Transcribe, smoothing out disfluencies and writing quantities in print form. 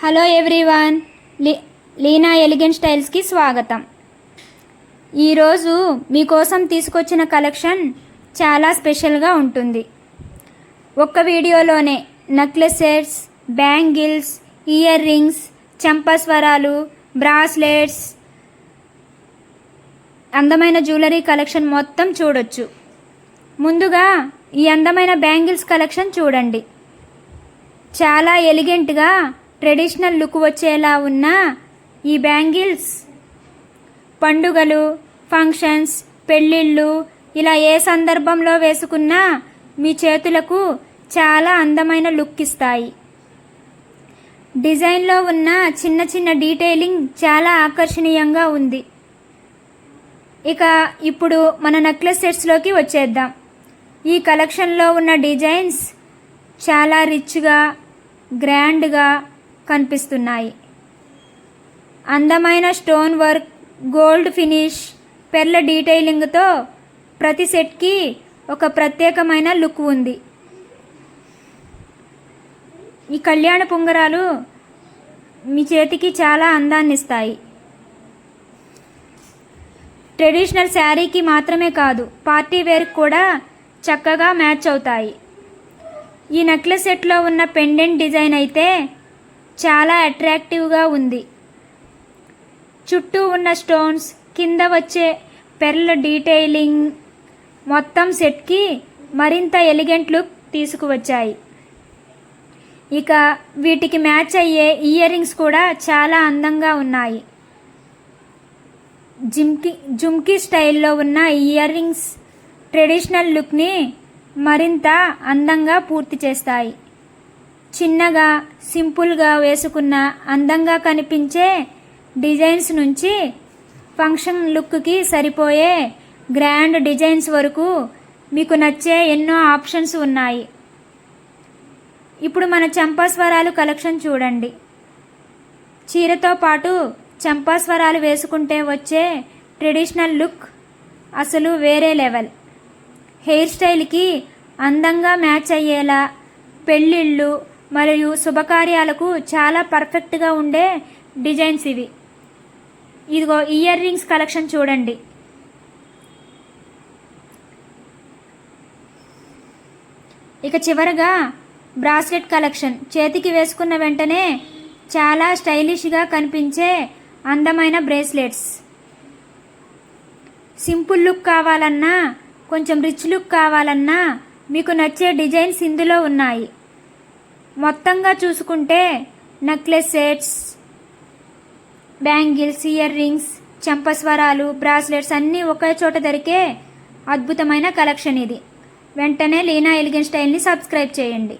Hello everyone, Leena elegant స్టైల్స్కి స్వాగతం. ఈరోజు మీకోసం తీసుకొచ్చిన కలెక్షన్ చాలా స్పెషల్గా ఉంటుంది. ఒక్క వీడియోలోనే necklace sets, bangles, ear rings, చంపస్వరాలు, బ్రాస్లెట్స్, అందమైన జ్యువెలరీ కలెక్షన్ మొత్తం చూడొచ్చు. ముందుగా ఈ అందమైన బ్యాంగిల్స్ కలెక్షన్ చూడండి. చాలా ఎలిగెంట్గా ట్రెడిషనల్ లుక్ వచ్చేలా ఉన్న ఈ బ్యాంగిల్స్ పండుగలు, ఫంక్షన్స్, పెళ్ళిళ్ళు ఇలా ఏ సందర్భంలో వేసుకున్నా మీ చేతులకు చాలా అందమైన లుక్ ఇస్తాయి. డిజైన్లో ఉన్న చిన్న చిన్న డీటెయిలింగ్ చాలా ఆకర్షణీయంగా ఉంది. ఇక ఇప్పుడు మన నెక్లెస్ సెట్స్లోకి వచ్చేద్దాం. ఈ కలెక్షన్లో ఉన్న డిజైన్స్ చాలా రిచ్గా, గ్రాండ్గా కనిపిస్తున్నాయి. అందమైన stone work, gold finish, pearl డీటెయిలింగ్తో ప్రతి సెట్కి ఒక ప్రత్యేకమైన లుక్ ఉంది. ఈ కళ్యాణ పుంగరాలు మీ చేతికి చాలా అందాన్ని ఇస్తాయి. ట్రెడిషనల్ శారీకి మాత్రమే కాదు, పార్టీ వేర్కి కూడా చక్కగా మ్యాచ్ అవుతాయి. ఈ నెక్లెస్ సెట్లో ఉన్న పెండెంట్ డిజైన్ అయితే చాలా అట్రాక్టివ్గా ఉంది. చుట్టూ ఉన్న స్టోన్స్, కింద వచ్చే పెర్ల డీటెయిలింగ్ మొత్తం సెట్కి మరింత ఎలిగెంట్ లుక్ తీసుకువచ్చాయి. ఇక వీటికి మ్యాచ్ అయ్యే ఇయర్ రింగ్స్ కూడా చాలా అందంగా ఉన్నాయి. జుమ్కీ స్టైల్లో ఉన్న ఇయర్ రింగ్స్ ట్రెడిషనల్ లుక్ని మరింత అందంగా పూర్తి చేస్తాయి. చిన్నగా, సింపుల్గా వేసుకున్న అందంగా కనిపించే డిజైన్స్ నుంచి ఫంక్షన్ లుక్కి సరిపోయే గ్రాండ్ డిజైన్స్ వరకు మీకు నచ్చే ఎన్నో ఆప్షన్స్ ఉన్నాయి. ఇప్పుడు మన చంపాస్వరాలు కలెక్షన్ చూడండి. చీరతో పాటు చంపాస్వరాలు వేసుకుంటే వచ్చే ట్రెడిషనల్ లుక్ అసలు వేరే లెవెల్. హెయిర్ స్టైల్కి అందంగా మ్యాచ్ అయ్యేలా పెళ్ళిళ్ళు మరియు శుభకార్యాలకు చాలా పర్ఫెక్ట్గా ఉండే డిజైన్స్ ఇవి. ఇదిగో ఇయర్ రింగ్స్ కలెక్షన్ చూడండి. ఇక చివరగా బ్రాస్లెట్ కలెక్షన్. చేతికి వేసుకున్న వెంటనే చాలా స్టైలిష్గా కనిపించే అందమైన బ్రేస్లెట్స్. సింపుల్ లుక్ కావాలన్నా, కొంచెం రిచ్ లుక్ కావాలన్నా మీకు నచ్చే డిజైన్స్ ఇందులో ఉన్నాయి. మొత్తంగా చూసుకుంటే necklace sets, bangles, ear rings, చంపస్వరాలు, బ్రాస్లెట్స్ అన్నీ ఒకే చోట దొరికే అద్భుతమైన కలెక్షన్ ఇది. వెంటనే లీనా ఎలిగెంట్ స్టైల్ని సబ్స్క్రైబ్ చేయండి.